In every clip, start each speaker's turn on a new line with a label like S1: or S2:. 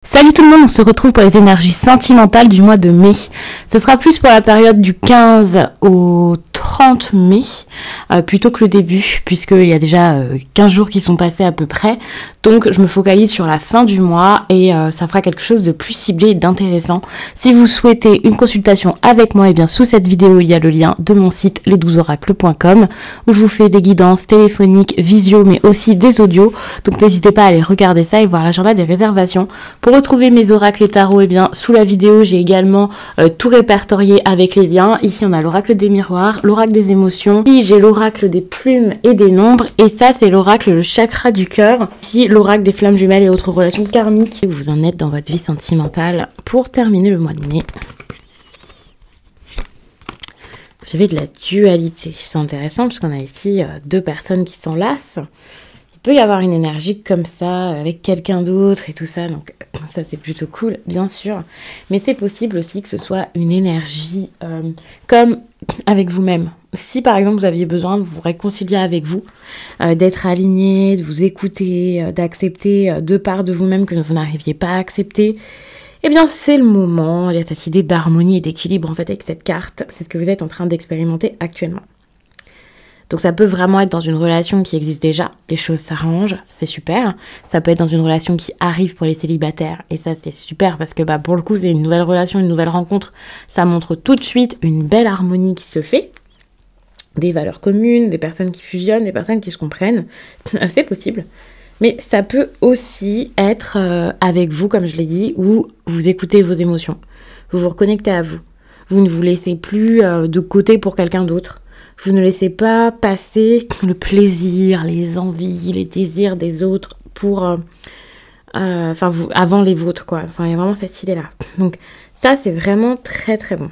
S1: Salut tout le monde, on se retrouve pour les énergies sentimentales du mois de mai. Ce sera plus pour la période du 15 au 30 mai, plutôt que le début, puisqu'il y a déjà 15 jours qui sont passés à peu près. Donc je me focalise sur la fin du mois et ça fera quelque chose de plus ciblé et d'intéressant. Si vous souhaitez une consultation avec moi, et bien sous cette vidéo il y a le lien de mon site les12oracles.com où je vous fais des guidances téléphoniques, visio, mais aussi des audios. Donc n'hésitez pas à aller regarder ça et voir l'agenda des réservations. Pour retrouver mes oracles et tarots, et bien sous la vidéo j'ai également tout répertorié avec les liens. Ici on a l'oracle des miroirs, l'oracle des émotions, ici j'ai l'oracle des plumes et des nombres, et ça c'est l'oracle le chakra du cœur, ici l'oracle des flammes jumelles et autres relations karmiques. Vous en êtes dans votre vie sentimentale pour terminer le mois de mai. Vous avez de la dualité, c'est intéressant parce qu'on a ici deux personnes qui s'enlacent. Il peut y avoir une énergie comme ça avec quelqu'un d'autre et tout ça, donc ça c'est plutôt cool bien sûr, mais c'est possible aussi que ce soit une énergie comme avec vous-même. Si par exemple vous aviez besoin de vous réconcilier avec vous, d'être aligné, de vous écouter, d'accepter deux parts de vous-même que vous n'arriviez pas à accepter, eh bien c'est le moment. Il y a cette idée d'harmonie et d'équilibre en fait avec cette carte, c'est ce que vous êtes en train d'expérimenter actuellement. Donc ça peut vraiment être dans une relation qui existe déjà, les choses s'arrangent, c'est super. Ça peut être dans une relation qui arrive pour les célibataires, et ça c'est super parce que pour le coup c'est une nouvelle relation, une nouvelle rencontre. Ça montre tout de suite une belle harmonie qui se fait, des valeurs communes, des personnes qui fusionnent, des personnes qui se comprennent, c'est possible. Mais ça peut aussi être avec vous, comme je l'ai dit, où vous écoutez vos émotions, vous vous reconnectez à vous. Vous ne vous laissez plus de côté pour quelqu'un d'autre. Vous ne laissez pas passer le plaisir, les envies, les désirs des autres pour, avant les vôtres, quoi. Enfin, il y a vraiment cette idée-là. Donc, ça, c'est vraiment très, très bon.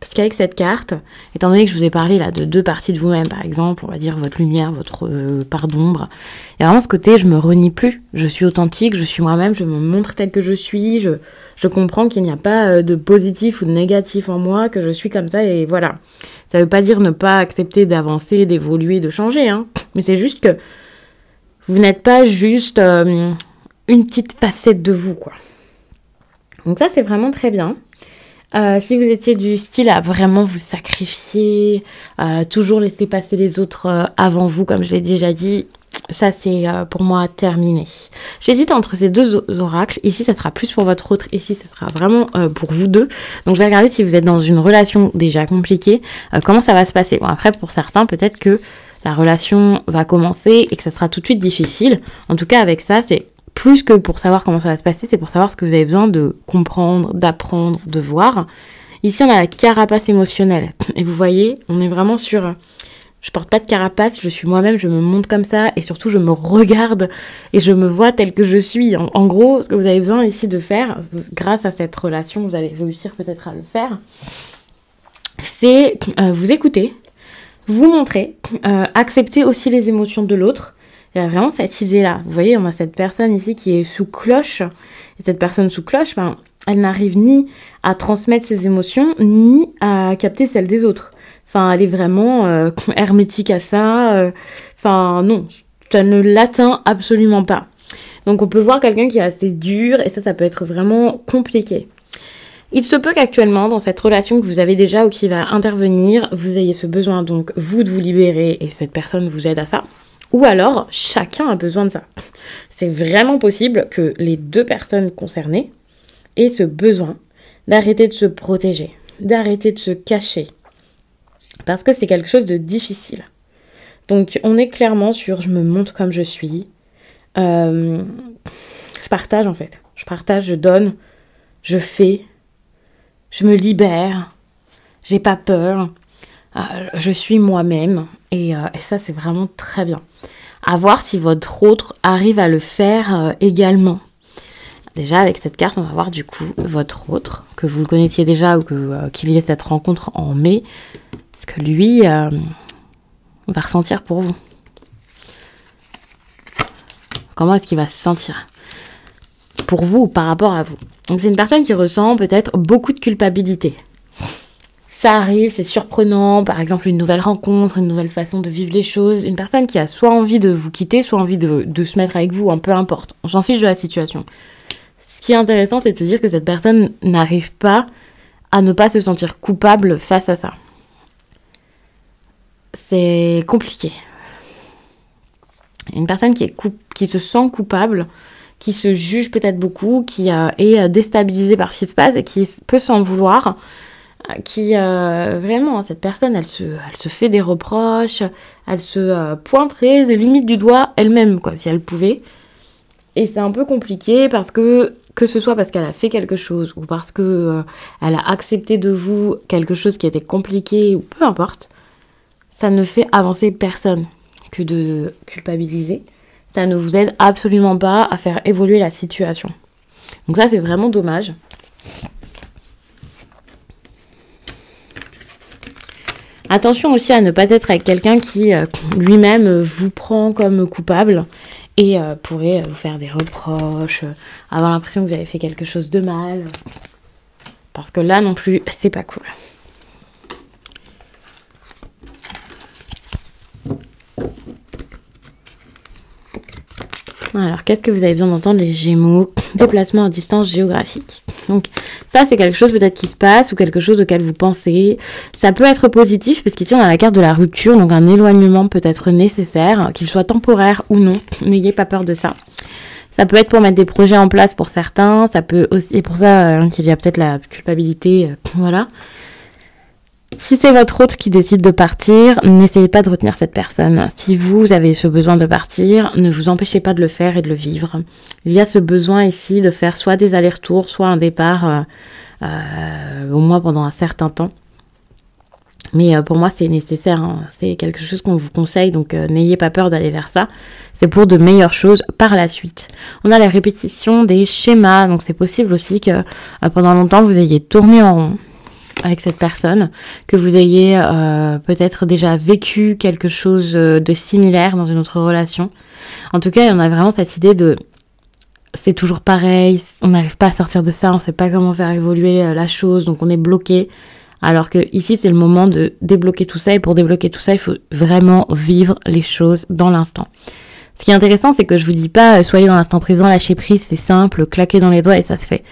S1: Parce qu'avec cette carte, étant donné que je vous ai parlé là de deux parties de vous-même, par exemple, on va dire votre lumière, votre part d'ombre, il y a vraiment ce côté, je me renie plus, je suis authentique, je suis moi-même, je me montre telle que je suis, je comprends qu'il n'y a pas de positif ou de négatif en moi, que je suis comme ça, et voilà. Ça veut pas dire ne pas accepter d'avancer, d'évoluer, de changer, hein, mais c'est juste que vous n'êtes pas juste une petite facette de vous, quoi. Donc ça, c'est vraiment très bien. Si vous étiez du style à vraiment vous sacrifier, toujours laisser passer les autres avant vous, comme je l'ai déjà dit, ça c'est pour moi terminé. J'hésite entre ces deux oracles. Ici ça sera plus pour votre autre, ici ça sera vraiment pour vous deux. Donc je vais regarder si vous êtes dans une relation déjà compliquée, comment ça va se passer. Bon, après pour certains peut-être que la relation va commencer et que ça sera tout de suite difficile. En tout cas avec ça c'est plus que pour savoir comment ça va se passer, c'est pour savoir ce que vous avez besoin de comprendre, d'apprendre, de voir. Ici, on a la carapace émotionnelle. Et vous voyez, on est vraiment sur... Je porte pas de carapace, je suis moi-même, je me montre comme ça. Et surtout, je me regarde et je me vois telle que je suis. En gros, ce que vous avez besoin ici de faire, grâce à cette relation, vous allez réussir peut-être à le faire, c'est vous écouter, vous montrer, accepter aussi les émotions de l'autre. Il y a vraiment cette idée-là. Vous voyez, on a cette personne ici qui est sous cloche. Et cette personne sous cloche, elle n'arrive ni à transmettre ses émotions, ni à capter celles des autres. Enfin, elle est vraiment hermétique à ça. Non, ça ne l'atteint absolument pas. Donc, on peut voir quelqu'un qui est assez dur, et ça peut être vraiment compliqué. Il se peut qu'actuellement, dans cette relation que vous avez déjà ou qui va intervenir, vous ayez ce besoin, donc, vous, de vous libérer, et cette personne vous aide à ça. Ou alors, chacun a besoin de ça. C'est vraiment possible que les deux personnes concernées aient ce besoin d'arrêter de se protéger, d'arrêter de se cacher. Parce que c'est quelque chose de difficile. Donc, on est clairement sur « je me montre comme je suis ». Je partage en fait. Je partage, je donne, je fais, je me libère, j'ai pas peur. Je suis moi-même et ça c'est vraiment très bien. À voir si votre autre arrive à le faire également. Déjà avec cette carte on va voir du coup votre autre, que vous le connaissiez déjà ou qu'il y ait cette rencontre en mai, ce que lui va ressentir pour vous. Comment est-ce qu'il va se sentir pour vous ou par rapport à vous. Donc c'est une personne qui ressent peut-être beaucoup de culpabilité. Ça arrive, c'est surprenant, par exemple une nouvelle rencontre, une nouvelle façon de vivre les choses, une personne qui a soit envie de vous quitter, soit envie de se mettre avec vous, peu importe, on s'en fiche de la situation. Ce qui est intéressant, c'est de se dire que cette personne n'arrive pas à ne pas se sentir coupable face à ça. C'est compliqué. Une personne qui se sent coupable, qui se juge peut-être beaucoup, qui est déstabilisée par ce qui se passe et qui peut s'en vouloir, qui vraiment, cette personne, elle se fait des reproches, elle se pointerait des limites du doigt elle-même, quoi, si elle pouvait. Et c'est un peu compliqué parce que ce soit parce qu'elle a fait quelque chose ou parce que elle a accepté de vous quelque chose qui était compliqué ou peu importe, ça ne fait avancer personne que de culpabiliser. Ça ne vous aide absolument pas à faire évoluer la situation. Donc ça, c'est vraiment dommage. Attention aussi à ne pas être avec quelqu'un qui lui-même vous prend comme coupable et pourrait vous faire des reproches, avoir l'impression que vous avez fait quelque chose de mal. Parce que là non plus, c'est pas cool. Alors, qu'est-ce que vous avez besoin d'entendre, les Gémeaux? Déplacement à distance géographique. Donc, ça, c'est quelque chose peut-être qui se passe ou quelque chose auquel vous pensez. Ça peut être positif, parce qu'ici, on a la carte de la rupture, donc un éloignement peut être nécessaire, qu'il soit temporaire ou non. N'ayez pas peur de ça. Ça peut être pour mettre des projets en place pour certains. Ça peut aussi, et pour ça qu'il y a peut-être la culpabilité, voilà. Si c'est votre autre qui décide de partir, n'essayez pas de retenir cette personne. Si vous avez ce besoin de partir, ne vous empêchez pas de le faire et de le vivre. Il y a ce besoin ici de faire soit des allers-retours, soit un départ, au moins pendant un certain temps. Mais pour moi, c'est nécessaire, hein. C'est quelque chose qu'on vous conseille, donc n'ayez pas peur d'aller vers ça. C'est pour de meilleures choses par la suite. On a la répétition des schémas, donc c'est possible aussi que pendant longtemps, vous ayez tourné en rond avec cette personne, que vous ayez peut-être déjà vécu quelque chose de similaire dans une autre relation. En tout cas, on a vraiment cette idée de c'est toujours pareil, on n'arrive pas à sortir de ça, on ne sait pas comment faire évoluer la chose, donc on est bloqué. Alors que ici, c'est le moment de débloquer tout ça, et pour débloquer tout ça, il faut vraiment vivre les choses dans l'instant. Ce qui est intéressant, c'est que je vous dis pas soyez dans l'instant présent, lâchez prise, c'est simple, claquez dans les doigts et ça se fait.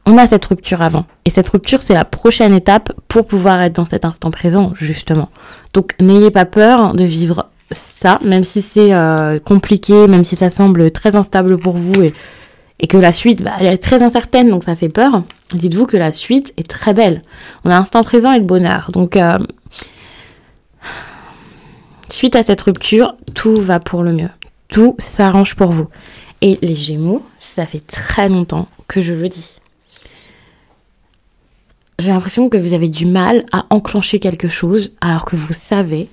S1: On a cette rupture avant. Et cette rupture, c'est la prochaine étape pour pouvoir être dans cet instant présent, justement. Donc, n'ayez pas peur de vivre ça, même si c'est compliqué, même si ça semble très instable pour vous et que la suite, elle est très incertaine, donc ça fait peur. Dites-vous que la suite est très belle. On a l'instant présent et le bonheur. Donc, suite à cette rupture, tout va pour le mieux. Tout s'arrange pour vous. Et les Gémeaux, ça fait très longtemps que je le dis. J'ai l'impression que vous avez du mal à enclencher quelque chose, alors que vous savez,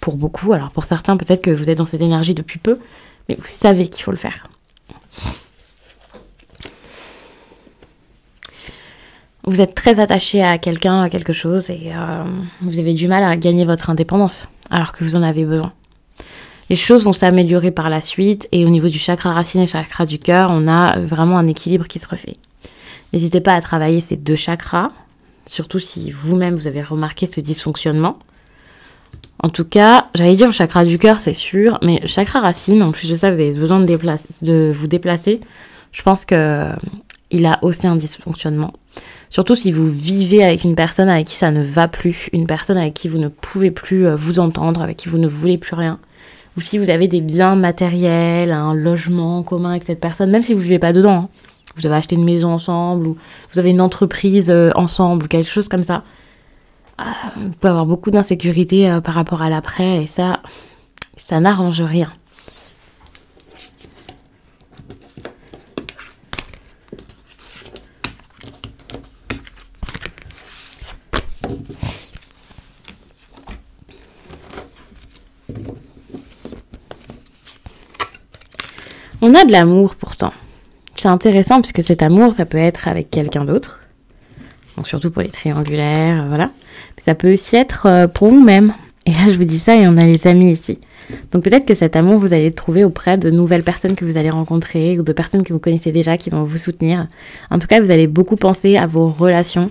S1: pour beaucoup, alors pour certains peut-être que vous êtes dans cette énergie depuis peu, mais vous savez qu'il faut le faire. Vous êtes très attaché à quelqu'un, à quelque chose, et vous avez du mal à gagner votre indépendance, alors que vous en avez besoin. Les choses vont s'améliorer par la suite, et au niveau du chakra racine et chakra du cœur, on a vraiment un équilibre qui se refait. N'hésitez pas à travailler ces deux chakras, surtout si vous-même vous avez remarqué ce dysfonctionnement. En tout cas, j'allais dire le chakra du cœur, c'est sûr, mais le chakra racine, en plus de ça, vous avez besoin de vous déplacer. Je pense que il a aussi un dysfonctionnement. Surtout si vous vivez avec une personne avec qui ça ne va plus, une personne avec qui vous ne pouvez plus vous entendre, avec qui vous ne voulez plus rien. Ou si vous avez des biens matériels, un logement commun avec cette personne, même si vous ne vivez pas dedans, hein. Vous avez acheté une maison ensemble, ou vous avez une entreprise ensemble, ou quelque chose comme ça. Vous pouvez avoir beaucoup d'insécurité par rapport à l'après, et ça n'arrange rien. On a de l'amour pourtant. C'est intéressant puisque cet amour, ça peut être avec quelqu'un d'autre. Donc surtout pour les triangulaires, voilà. Mais ça peut aussi être pour vous-même. Et là, je vous dis ça et on a les amis ici. Donc peut-être que cet amour, vous allez le trouver auprès de nouvelles personnes que vous allez rencontrer ou de personnes que vous connaissez déjà qui vont vous soutenir. En tout cas, vous allez beaucoup penser à vos relations.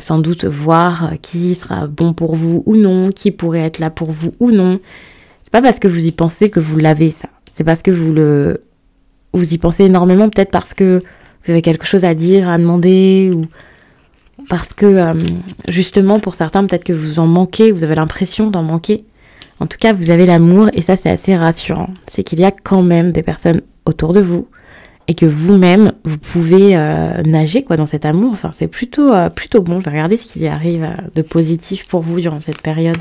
S1: Sans doute voir qui sera bon pour vous ou non, qui pourrait être là pour vous ou non. C'est pas parce que vous y pensez que vous l'avez, ça. C'est parce que vous y pensez énormément, peut-être parce que vous avez quelque chose à dire, à demander, ou parce que justement pour certains peut-être que vous en manquez, vous avez l'impression d'en manquer. En tout cas, vous avez l'amour et ça c'est assez rassurant. C'est qu'il y a quand même des personnes autour de vous et que vous-même, vous pouvez nager quoi dans cet amour. Enfin, c'est plutôt bon. Je vais regarder ce qui arrive de positif pour vous durant cette période.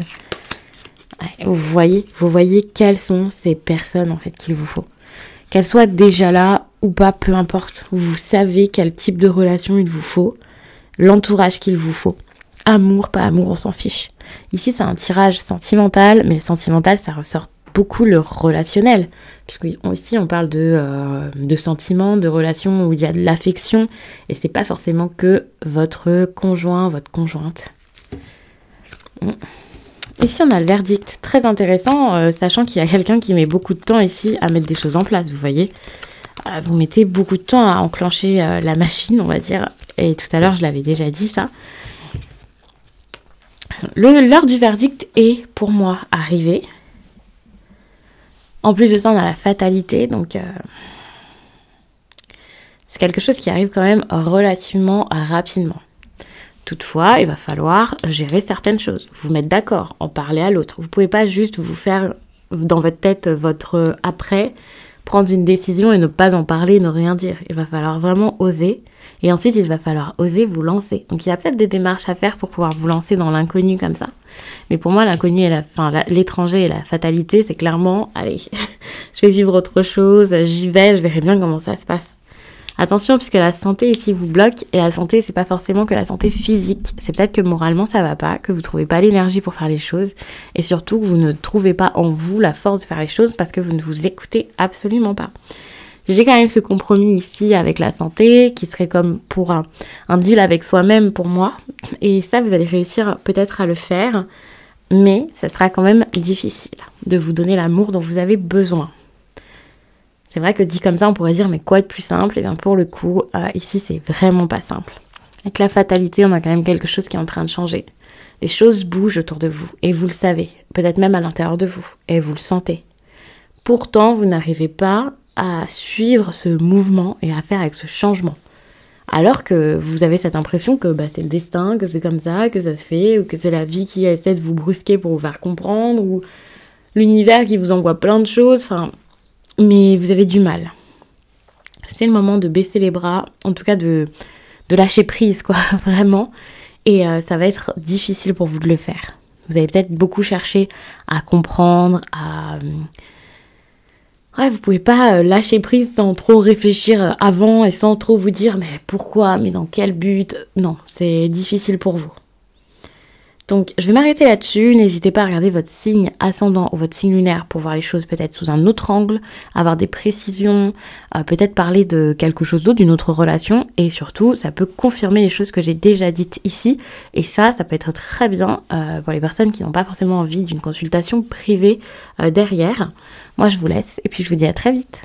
S1: Ouais, vous voyez quelles sont ces personnes en fait qu'il vous faut. Qu'elles soient déjà là ou pas, peu importe. Vous savez quel type de relation il vous faut, l'entourage qu'il vous faut. Amour, pas amour, on s'en fiche. Ici, c'est un tirage sentimental, mais le sentimental, ça ressort beaucoup le relationnel. Puisqu'ici, on parle de sentiments, de relations où il y a de l'affection. Et c'est pas forcément que votre conjoint, votre conjointe. Ici, on a le verdict. Très intéressant, sachant qu'il y a quelqu'un qui met beaucoup de temps ici à mettre des choses en place, vous voyez. Vous mettez beaucoup de temps à enclencher la machine, on va dire. Et tout à l'heure, je l'avais déjà dit, ça. L'heure du verdict est, pour moi, arrivée. En plus de ça, on a la fatalité, donc c'est quelque chose qui arrive quand même relativement rapidement. Toutefois, il va falloir gérer certaines choses, vous mettre d'accord, en parler à l'autre. Vous ne pouvez pas juste vous faire, dans votre tête, votre après, prendre une décision et ne pas en parler, ne rien dire. Il va falloir vraiment oser. Et ensuite, il va falloir oser vous lancer. Donc, il y a peut-être des démarches à faire pour pouvoir vous lancer dans l'inconnu comme ça. Mais pour moi, l'inconnu et l'étranger et la fatalité, c'est clairement, allez, je vais vivre autre chose, j'y vais, je verrai bien comment ça se passe. Attention, puisque la santé ici vous bloque, et la santé, c'est pas forcément que la santé physique. C'est peut-être que moralement, ça va pas, que vous trouvez pas l'énergie pour faire les choses, et surtout que vous ne trouvez pas en vous la force de faire les choses parce que vous ne vous écoutez absolument pas. J'ai quand même ce compromis ici avec la santé, qui serait comme pour un deal avec soi-même pour moi, et ça, vous allez réussir peut-être à le faire, mais ça sera quand même difficile de vous donner l'amour dont vous avez besoin. C'est vrai que dit comme ça, on pourrait dire, mais quoi de plus simple? Et bien pour le coup, ici, c'est vraiment pas simple. Avec la fatalité, on a quand même quelque chose qui est en train de changer. Les choses bougent autour de vous, et vous le savez, peut-être même à l'intérieur de vous, et vous le sentez. Pourtant, vous n'arrivez pas à suivre ce mouvement et à faire avec ce changement. Alors que vous avez cette impression que c'est le destin, que c'est comme ça, que ça se fait, ou que c'est la vie qui essaie de vous brusquer pour vous faire comprendre, ou l'univers qui vous envoie plein de choses, mais vous avez du mal. C'est le moment de baisser les bras, en tout cas de lâcher prise, quoi, vraiment. Et ça va être difficile pour vous de le faire. Vous avez peut-être beaucoup cherché à comprendre, vous pouvez pas lâcher prise sans trop réfléchir avant et sans trop vous dire mais pourquoi, mais dans quel but. Non, c'est difficile pour vous. Donc, je vais m'arrêter là-dessus. N'hésitez pas à regarder votre signe ascendant ou votre signe lunaire pour voir les choses peut-être sous un autre angle, avoir des précisions, peut-être parler de quelque chose d'autre, d'une autre relation. Et surtout, ça peut confirmer les choses que j'ai déjà dites ici. Et ça peut être très bien pour les personnes qui n'ont pas forcément envie d'une consultation privée derrière. Moi, je vous laisse et puis je vous dis à très vite.